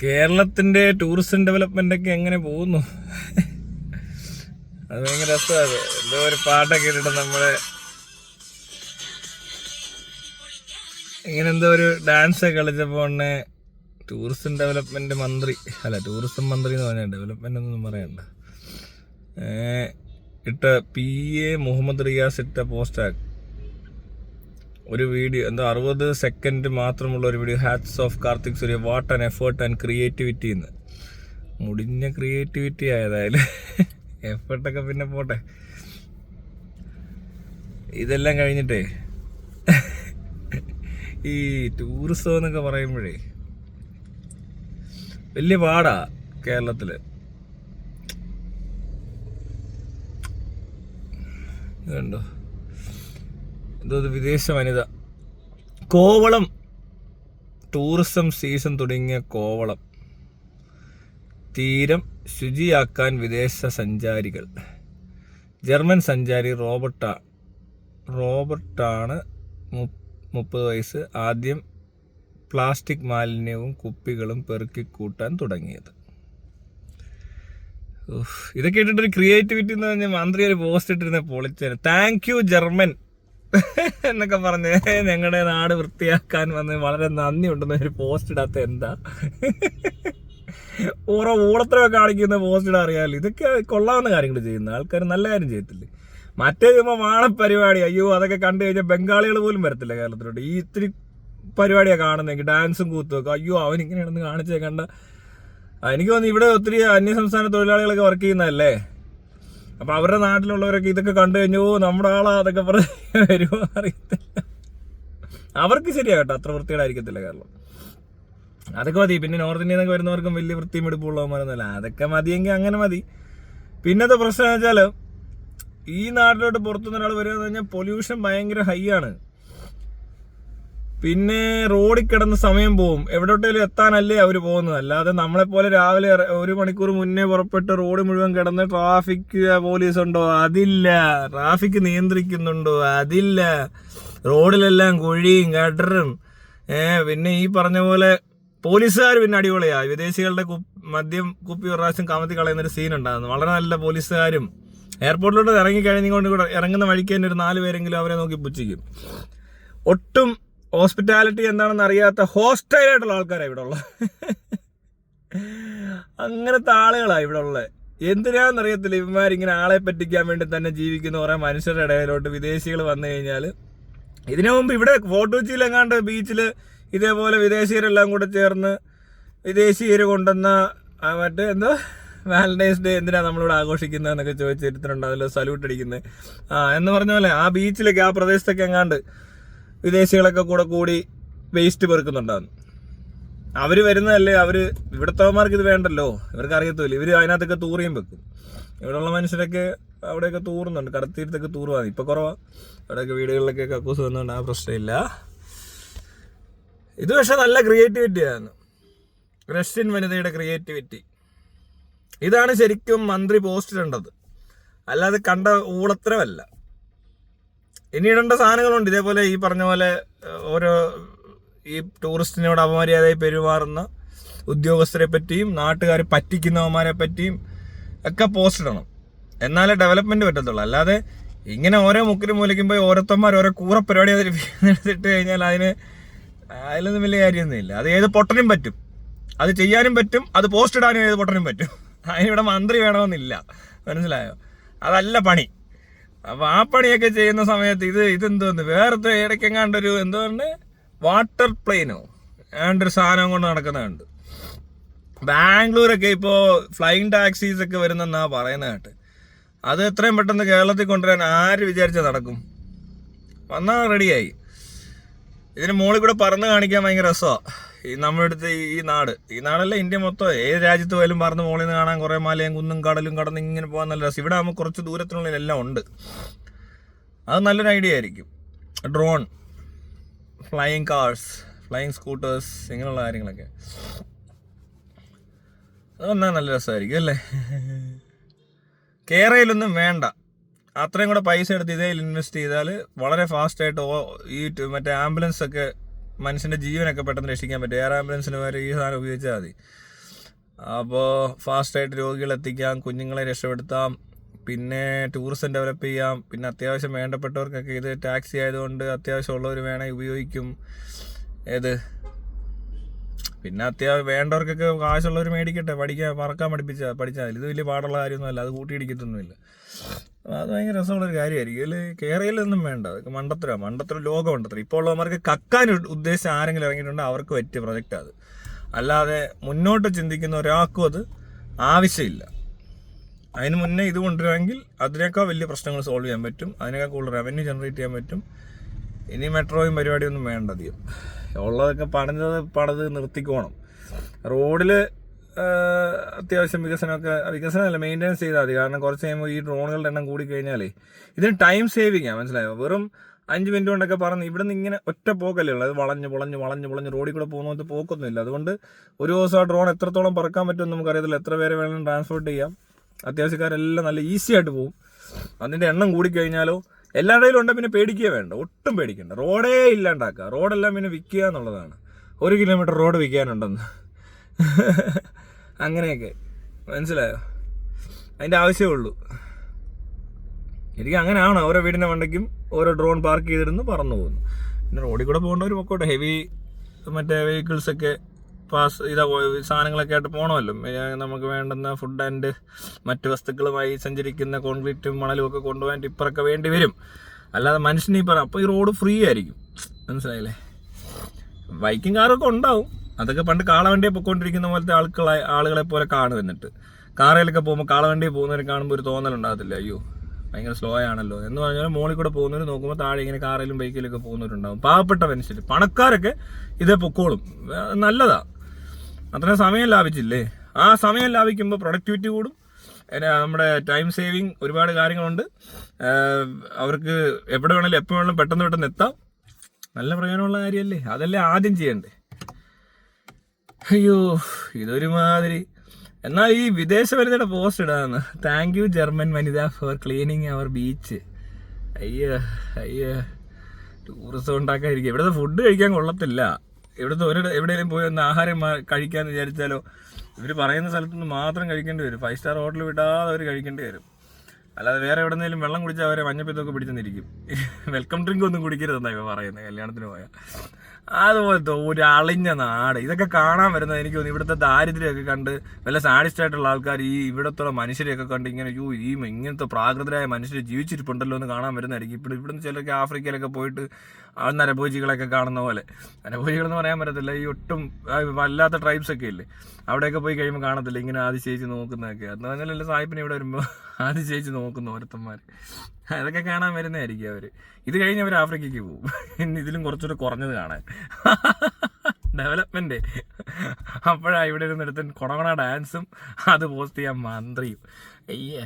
കേരളത്തിന്റെ tourism development ഒക്കെ എങ്ങനെ പോകുന്നു? അത് ഭയങ്കര രസമാണ്. എന്തോ ഒരു പാട്ടൊക്കെ ഇട്ടിട്ട് നമ്മള് ഇങ്ങനെ എന്തോ ഒരു ഡാൻസ് ഒക്കെ കളിച്ചപ്പോ ടൂറിസം ഡെവലപ്മെന്റ് മന്ത്രി ടൂറിസം മന്ത്രി എന്ന് പറഞ്ഞാൽ ഡെവലപ്മെന്റ് ഒന്നും പറയണ്ട, ഇട്ട PA മുഹമ്മദ് റിയാസ് ഇട്ട പോസ്റ്റ് ഒരു വീഡിയോ, എന്തോ 60 സെക്കൻഡ് മാത്രമുള്ള ഒരു video. Hats off Karthik Surya, what an effort and creativity എന്ന്. മുടിഞ്ഞ ക്രിയേറ്റിവിറ്റി ആയതായാലും എഫേർട്ടൊക്കെ പിന്നെ പോട്ടെ. ഇതെല്ലാം കഴിഞ്ഞിട്ടേ ഈ ടൂറിസം എന്നൊക്കെ പറയുമ്പോഴേ വലിയ പാടാ കേരളത്തില്. ഇതുണ്ടോ, എന്തോ വിദേശ വനിത കോവളം ടൂറിസം സീസൺ തുടങ്ങിയ കോവളം തീരം ശുചിയാക്കാൻ വിദേശ സഞ്ചാരികൾ. ജർമ്മൻ സഞ്ചാരി റോബർട്ടാണ് 30 വയസ്സ് ആദ്യം പ്ലാസ്റ്റിക് മാലിന്യവും കുപ്പികളും പെറുക്കിക്കൂട്ടാൻ തുടങ്ങിയത്. ഇതൊക്കെ ഇട്ടിട്ടൊരു ക്രിയേറ്റിവിറ്റി എന്ന് പറഞ്ഞാൽ മന്ത്രി ഒരു പോസ്റ്റ് ഇട്ടിരുന്ന പൊളിച്ചേന്. താങ്ക് യു ജർമ്മൻ എന്നൊക്കെ പറഞ്ഞ് ഞങ്ങളുടെ നാട് വൃത്തിയാക്കാൻ വന്ന് വളരെ നന്ദി ഉണ്ടെന്ന് ഒരു പോസ്റ്റ് ഇടാത്ത എന്താ? ഓരോ ഊളത്തരമൊക്കെ കാണിക്കുന്ന പോസ്റ്റ് ഇടാൻ അറിയാമല്ലോ. ഇതൊക്കെ കൊള്ളാവുന്ന കാര്യങ്ങൾ ചെയ്യുന്ന ആൾക്കാർ നല്ല കാര്യം ചെയ്യത്തില്ലേ? മറ്റേ ചുമ്മാ വാണപ്പരിപാടി, അയ്യോ അതൊക്കെ കണ്ടു കഴിഞ്ഞാൽ ബംഗാളികൾ പോലും വരത്തില്ല കേരളത്തിലോട്ട്. ഈ ഇത്തിരി പരിപാടിയാണ് കാണുന്നെങ്കിൽ ഡാൻസും കൂത്തുമൊക്കെ, അയ്യോ അവനിങ്ങനെയാണെന്ന് കാണിച്ചേ കണ്ട. എനിക്ക് തോന്നുന്നു ഇവിടെ ഒത്തിരി അന്യസംസ്ഥാന തൊഴിലാളികളൊക്കെ വർക്ക് ചെയ്യുന്നതല്ലേ, അപ്പൊ അവരുടെ നാട്ടിലുള്ളവരൊക്കെ ഇതൊക്കെ കണ്ടു കഴിഞ്ഞോ നമ്മുടെ ആളാ അതൊക്കെ പറഞ്ഞ് വരുമോ അറിയത്തില്ല. അവർക്ക് ശരിയാ കേട്ടോ, അത്ര വൃത്തികേടായിരിക്കത്തില്ല കേരളം. അതൊക്കെ മതി. പിന്നെ നോർത്ത് ഇന്ത്യയിൽ നിന്നൊക്കെ വരുന്നവർക്കും വലിയ വൃത്തിയും എടുപ്പുള്ളവന്മാരൊന്നുമല്ല. അതൊക്കെ മതിയെങ്കിൽ അങ്ങനെ മതി. പിന്നത്തെ പ്രശ്നം എന്ന് വെച്ചാൽ ഈ നാട്ടിലോട്ട് പുറത്തുനിന്ന് ഒരാൾ വരിക എന്ന് പറഞ്ഞാൽ പൊല്യൂഷൻ ഭയങ്കര ഹൈ ആണ്. പിന്നെ റോഡിൽ കിടന്ന് സമയം പോവും. എവിടോട്ടേലും എത്താനല്ലേ അവർ പോകുന്നത്. അല്ലാതെ നമ്മളെപ്പോലെ രാവിലെ 1 മണിക്കൂർ മുന്നേ പുറപ്പെട്ട് റോഡ് മുഴുവൻ കിടന്ന് ട്രാഫിക് പോലീസ് ഉണ്ടോ? അതില്ല. ട്രാഫിക് നിയന്ത്രിക്കുന്നുണ്ടോ? അതില്ല. റോഡിലെല്ലാം കുഴിയും ഗട്ടറും. പിന്നെ ഈ പറഞ്ഞ പോലെ പോലീസുകാർ പിന്നെ അടിപൊളിയാ. വിദേശികളുടെ മദ്യം കുപ്പി ഒരു പ്രാവശ്യം കമത്തി കളയുന്നൊരു സീൻ ഉണ്ടാകുന്നു. വളരെ നല്ല പോലീസുകാരും. എയർപോർട്ടിലോട്ട് ഇറങ്ങുന്ന വഴിക്ക് തന്നെ ഒരു 4 പേരെങ്കിലും അവരെ നോക്കി പുച്ഛിക്കും. ഒട്ടും ഹോസ്പിറ്റാലിറ്റി എന്താണെന്ന് അറിയാത്ത ഹോസ്റ്റൈലായിട്ടുള്ള ആൾക്കാരാണ് ഇവിടെ ഉള്ളത്. അങ്ങനത്തെ ആളുകളാണ് ഇവിടെ ഉള്ളത്. എന്തിനാണെന്നറിയത്തില്ല ഇവന്മാരിങ്ങനെ ആളെ പറ്റിക്കാൻ വേണ്ടി തന്നെ ജീവിക്കുന്ന കുറെ മനുഷ്യരുടെ ഇടയിലോട്ട് വിദേശികൾ വന്നു കഴിഞ്ഞാൽ. ഇതിനു മുമ്പ് ഇവിടെ ഫോർട്ട് കൊച്ചിയിലെങ്ങാണ്ട് ബീച്ചിൽ ഇതേപോലെ വിദേശീയരെല്ലാം കൂടെ ചേർന്ന് വിദേശീയർ കൊണ്ടുവന്ന മറ്റേ എന്താ വാലന്റൈൻസ് ഡേ എന്തിനാ നമ്മളിവിടെ ആഘോഷിക്കുന്നതെന്നൊക്കെ ചോദിച്ചിരുത്തിട്ടുണ്ട്. അതിൽ സല്യൂട്ട് അടിക്കുന്നത് എന്ന് പറഞ്ഞ പോലെ ആ ബീച്ചിലൊക്കെ ആ പ്രദേശത്തൊക്കെ എങ്ങാണ്ട് വിദേശികളൊക്കെ കൂടി വേസ്റ്റ് പെറുക്കുന്നുണ്ടാകുന്നു. അവര് വരുന്നതല്ലേ, അവര് ഇവിടത്തവന്മാർക്ക് ഇത് വേണ്ടല്ലോ, ഇവർക്ക് അറിയത്തില്ല. ഇവര് അതിനകത്തൊക്കെ തൂറിയും വെക്കും. ഇവിടെയുള്ള മനുഷ്യരൊക്കെ അവിടെയൊക്കെ തൂറുന്നുണ്ട്, കടത്തീരത്തൊക്കെ തൂറുവാണ്. ഇപ്പൊ കുറവാ. അവിടെയൊക്കെ വീടുകളിലൊക്കെ കക്കൂസ് വന്നുകൊണ്ട് ആ പ്രശ്നമില്ല. ഇത് പക്ഷെ നല്ല ക്രിയേറ്റിവിറ്റിയാണ്, റഷ്യൻ വനിതയുടെ ക്രിയേറ്റിവിറ്റി. ഇതാണ് ശരിക്കും മന്ത്രി പോസ്റ്റ് ഇടേണ്ടത്, അല്ലാതെ കണ്ട ഊളത്തരമല്ല. ഇനി ഇടേണ്ട സാധനങ്ങളുണ്ട്. ഇതേപോലെ ഈ പറഞ്ഞ പോലെ ഓരോ ഈ ടൂറിസ്റ്റിനോട് അപമര്യാദയായി പെരുമാറുന്ന ഉദ്യോഗസ്ഥരെ പറ്റിയും നാട്ടുകാരെ പറ്റിക്കുന്നവന്മാരെ പറ്റിയും ഒക്കെ പോസ്റ്റ് ഇടണം. എന്നാലേ ഡെവലപ്മെന്റ് പറ്റത്തുള്ളൂ. അല്ലാതെ ഇങ്ങനെ ഓരോ മുക്കിലും മൂലയ്ക്കും പോയി ഓരോരുത്തന്മാർ ഓരോ കൂറപ്പരിപാടി എടുത്തിട്ട് കഴിഞ്ഞാൽ അതിലൊന്നും വലിയ കാര്യമൊന്നുമില്ല. അത് ഏത് പൊട്ടനും പറ്റും, അത് ചെയ്യാനും പറ്റും, അത് പോസ്റ്റ് ഇടാനും ഏത് പൊട്ടനും പറ്റും. അതിനിവിടെ മന്ത്രി വേണമെന്നില്ല, മനസ്സിലായോ? അതല്ല പണി. അപ്പൊ ആ പണിയൊക്കെ ചെയ്യുന്ന സമയത്ത് ഇതെന്തോന്ന് വേറത്തെ ഇടയ്ക്കെങ്ങാണ്ടൊരു എന്തോ പറഞ്ഞ് വാട്ടർ പ്ലെയിനോ ഒരു സാധനം കൊണ്ട് നടക്കുന്നുണ്ട്. ബാംഗ്ലൂരൊക്കെ ഇപ്പോൾ ഫ്ലൈയിങ് ടാക്സീസ് ഒക്കെ വരുന്നെന്നാ പറയുന്നത് കേട്ട്. അത് എത്രയും പെട്ടെന്ന് കേരളത്തിൽ കൊണ്ടുവരാൻ ആര് വിചാരിച്ചാൽ നടക്കും? വന്നാൽ റെഡിയായി. ഇതിന് മുകളിൽ കൂടെ പറന്ന് കാണിക്കാൻ ഭയങ്കര രസമാണ്. നമ്മുടെ അടുത്ത് ഈ നാടല്ല, ഇന്ത്യ മൊത്തം ഏത് രാജ്യത്ത് പോയാലും പറന്ന് മുകളിൽ നിന്ന് കാണാൻ കുറേ മലയും കുന്നും കടലും കടന്ന് ഇങ്ങനെ പോകാൻ നല്ല രസം. ഇവിടെ ആകുമ്പോൾ കുറച്ച് ദൂരത്തിനുള്ളിലെല്ലാം ഉണ്ട്. അത് നല്ലൊരു ഐഡിയ ആയിരിക്കും. Drone, flying cars, flying scooters, ഇങ്ങനെയുള്ള കാര്യങ്ങളൊക്കെ അത് വന്നാൽ നല്ല രസമായിരിക്കും അല്ലേ? കേരളയിലൊന്നും വേണ്ട, അത്രയും കൂടെ പൈസ എടുത്ത് ഇതേ ഇൻവെസ്റ്റ് ചെയ്താൽ വളരെ ഫാസ്റ്റായിട്ട് ഈ മറ്റേ ആംബുലൻസ് ഒക്കെ മനുഷ്യൻ്റെ ജീവനൊക്കെ പെട്ടെന്ന് രക്ഷിക്കാൻ പറ്റും. എയർ ആംബുലൻസിന് വരെ ഈ സാധനം ഉപയോഗിച്ചാൽ മതി. അപ്പോൾ ഫാസ്റ്റായിട്ട് രോഗികളെ എത്തിക്കാം, കുഞ്ഞുങ്ങളെ രക്ഷപ്പെടുത്താം, പിന്നെ ടൂറിസം ഡെവലപ്പ് ചെയ്യാം, പിന്നെ അത്യാവശ്യം വേണ്ടപ്പെട്ടവർക്കൊക്കെ ഇത് ടാക്സി ആയതുകൊണ്ട് അത്യാവശ്യമുള്ളവർ വേണമെങ്കിൽ ഉപയോഗിക്കും. പിന്നെ വേണ്ടവർക്കൊക്കെ കാശുള്ളവർ മേടിക്കട്ടെ, പറക്കാൻ പഠിച്ചാൽ ഇത് വലിയ പാടുള്ള കാര്യമൊന്നുമല്ല, അത് കൂട്ടിയിടിക്കത്തൊന്നുമില്ല. അത് ഭയങ്കര രസമുള്ളൊരു കാര്യമായിരിക്കും. ഇതിൽ കേരളയിലൊന്നും വേണ്ട, അതൊക്കെ മണ്ടത്തരം ലോകം മണ്ടത്തരം. ഇപ്പോൾ ഉള്ളവന്മാർക്ക് കക്കാൻ ഉദ്ദേശിച്ച് ആരെങ്കിലും ഇറങ്ങിയിട്ടുണ്ട്, അവർക്ക് പറ്റിയ പ്രൊജക്റ്റാണ് അത്. അല്ലാതെ മുന്നോട്ട് ചിന്തിക്കുന്ന ഒരാൾക്കും അത് ആവശ്യമില്ല. അതിന് മുന്നേ ഇത് കൊണ്ടുവരുമെങ്കിൽ അതിനേക്കാൾ വലിയ പ്രശ്നങ്ങൾ സോൾവ് ചെയ്യാൻ പറ്റും, അതിനേക്കാൾ കൂടുതൽ റവന്യൂ ജനറേറ്റ് ചെയ്യാൻ പറ്റും. ഇനി മെട്രോയും പരിപാടിയൊന്നും വേണ്ട അധികം. ഉള്ളതൊക്കെ പണിത് നിർത്തിക്കോണം. റോഡിൽ അത്യാവശ്യം വികസനമല്ല മെയിൻ്റെനൻസ് ചെയ്താൽ മതി. കാരണം കുറച്ച് കഴിയുമ്പോൾ ഈ ഡ്രോണുകളുടെ എണ്ണം കൂടിക്കഴിഞ്ഞാലേ ഇതിന് ടൈം സേവിങ്ങാണ്, മനസ്സിലായോ? വെറും 5 മിനിറ്റ് കൊണ്ടൊക്കെ പറഞ്ഞ് ഇവിടെ നിന്ന് ഇങ്ങനെ ഒറ്റ പോക്കല്ലേ ഉള്ളൂ. അത് വളഞ്ഞ് റോഡിൽ കൂടെ പോകുന്നത് പോക്കൊന്നുമില്ല. അതുകൊണ്ട് ഒരു ദിവസം ആ ഡ്രോൺ എത്രത്തോളം പറക്കാൻ പറ്റുമെന്ന് നമുക്കറിയത്തില്ല. എത്ര പേരെ വേണമെങ്കിലും ട്രാൻസ്പോർട്ട് ചെയ്യാം. അത്യാവശ്യക്കാരെല്ലാം നല്ല ഈസി ആയിട്ട് പോകും. അതിൻ്റെ എണ്ണം കൂടിക്കഴിഞ്ഞാലോ എല്ലാവരുടെയും ഉണ്ട്, പിന്നെ പേടിക്കുക വേണ്ട, ഒട്ടും പേടിക്കണ്ട. റോഡേ ഇല്ലാണ്ടാക്കുക, റോഡെല്ലാം പിന്നെ വിൽക്കുക എന്നുള്ളതാണ്. 1 കിലോമീറ്റർ റോഡ് വിൽക്കാനുണ്ടെന്ന് അങ്ങനെയൊക്കെ, മനസ്സിലായോ? അതിൻ്റെ ആവശ്യമേ ഉള്ളൂ. എനിക്ക് അങ്ങനെയാണ് ഓരോ വീടിൻ്റെ മണ്ടയ്ക്കും ഓരോ ഡ്രോൺ പാർക്ക് ചെയ്തിരുന്ന് പറന്നു പോകുന്നു. പിന്നെ റോഡിൽ കൂടെ പോകേണ്ടവർ പൊക്കോട്ടെ. ഹെവി വെഹിക്കിൾസൊക്കെ സാധനങ്ങളൊക്കെ ആയിട്ട് പോകണമല്ലോ. നമുക്ക് വേണ്ടുന്ന ഫുഡ് ആൻഡ് മറ്റ് വസ്തുക്കളുമായി സഞ്ചരിക്കുന്ന കോൺക്രീറ്റും മണലും ഒക്കെ കൊണ്ടുപോകാൻ ടിപ്പറൊക്കെ വേണ്ടി വരും. അല്ലാതെ മനുഷ്യന് അപ്പോൾ ഈ റോഡ് ഫ്രീ ആയിരിക്കും, മനസ്സിലായില്ലേ? ബൈക്കും കാറൊക്കെ ഉണ്ടാവും. അതൊക്കെ പണ്ട് കാളവണ്ടിയെ പൊയ്ക്കൊണ്ടിരിക്കുന്ന പോലത്തെ ആളുകളെ പോലെ കാണും. എന്നിട്ട് കാറയിലൊക്കെ പോകുമ്പോൾ കാളവണ്ടിയെ പോകുന്നവരെ കാണുമ്പോൾ ഒരു തോന്നലുണ്ടാകത്തില്ല, അയ്യോ ഭയങ്കര സ്ലോ ആണല്ലോ എന്ന് പറഞ്ഞാൽ. മോളിൽ കൂടെ പോകുന്നവർ നോക്കുമ്പോൾ താഴെ ഇങ്ങനെ കാറിലും ബൈക്കിലൊക്കെ പോകുന്നവരുണ്ടാവും. പാവപ്പെട്ട മനുഷ്യർ, പണക്കാരൊക്കെ ഇതേ പൊക്കോളും. നല്ലതാ, അത്രയും സമയം ലാഭിച്ചില്ലേ? ആ സമയം ലാഭിക്കുമ്പോൾ പ്രൊഡക്ടിവിറ്റി കൂടും, നമ്മുടെ ടൈം സേവിങ് ഒരുപാട് കാര്യങ്ങളുണ്ട്. അവർക്ക് എവിടെ വേണമെങ്കിലും എപ്പോൾ വേണമെങ്കിലും പെട്ടെന്ന് എത്താം. നല്ല പ്രയോജനമുള്ള കാര്യമല്ലേ? അതല്ലേ ആദ്യം ചെയ്യണ്ടേ? അയ്യോ ഇതൊരുമാതിരി. എന്നാൽ ഈ വിദേശ വനിതയുടെ പോസ്റ്റ് ഇടാന്ന്, താങ്ക് യു ജർമ്മൻ വനിത ഫോർ ക്ലീനിങ് അവർ ബീച്ച്. അയ്യ ടൂറിസം ഉണ്ടാക്കാതിരിക്കുക. ഇവിടുത്തെ ഫുഡ് കഴിക്കാൻ കൊള്ളത്തില്ല. ഇവിടുത്തെ എവിടെയെങ്കിലും പോയി ഒന്ന് ആഹാരം കഴിക്കാമെന്ന് വിചാരിച്ചാലോ ഇവർ പറയുന്ന സ്ഥലത്തുനിന്ന് മാത്രം കഴിക്കേണ്ടി വരും. 5 സ്റ്റാർ ഹോട്ടൽ വിടാതെ അവർ കഴിക്കേണ്ടി വരും. അല്ലാതെ വേറെ എവിടെന്നെങ്കിലും വെള്ളം കുടിച്ചാൽ അവരെ മഞ്ഞപ്പിത്തൊക്കെ പിടിച്ചെന്നിരിക്കും. വെൽക്കം ഡ്രിങ്ക് ഒന്നും കുടിക്കരുതെന്നാണ് ഇവ പറയുന്നത് കല്യാണത്തിന് പോയാൽ. അതുപോലത്തെ ഒരു അളിഞ്ഞ നാട്. ഇതൊക്കെ കാണാൻ വരുന്നത് എനിക്ക് തോന്നുന്നു ഇവിടുത്തെ ദാരിദ്ര്യമൊക്കെ കണ്ട് വല്ല സാഡിസ്റ്റായിട്ടുള്ള ആൾക്കാർ ഈ ഇവിടത്തുള്ള മനുഷ്യരെയൊക്കെ കണ്ട് ഇങ്ങനെ ഇങ്ങനത്തെ പ്രാകൃതരായ മനുഷ്യർ ജീവിച്ചിരിപ്പുണ്ടല്ലോ എന്ന് കാണാൻ വരുന്നതായിരിക്കും. ഇവിടുന്ന് ചിലർക്ക് ആഫ്രിക്കയിലൊക്കെ പോയിട്ട് നരഭോജികളൊക്കെ കാണുന്ന പോലെ, നരഭോജികളെന്ന് പറയാൻ പറ്റത്തില്ല, ഈ ഒട്ടും വല്ലാത്ത ട്രൈബ്സ് ഒക്കെ ഇല്ലേ, അവിടെയൊക്കെ പോയി കഴിയുമ്പോൾ കാണത്തില്ല ഇങ്ങനെ അതിശയിച്ച് നോക്കുന്നതൊക്കെ. എന്ന് പറഞ്ഞാൽ സാഹിബിനെ ഇവിടെ വരുമ്പോൾ അതിശയിച്ച് നോക്കുന്നു ഓരോരുത്തന്മാർ. അതൊക്കെ കാണാൻ വരുന്നതായിരിക്കും അവർ. ഇത് കഴിഞ്ഞ് അവർ ആഫ്രിക്കയ്ക്ക് പോകും, ഇനി ഇതിലും കുറച്ചുകൂടെ കുറഞ്ഞത് കാണാൻ. ഡെവലപ്മെന്റ്. അപ്പോഴാണ് ഇവിടെ ഇരുന്നെടുത്ത് കൊണകൊണ ഡാൻസും അത് പോസ്റ്റ് ചെയ്യാൻ മന്ത്രിയും. അയ്യേ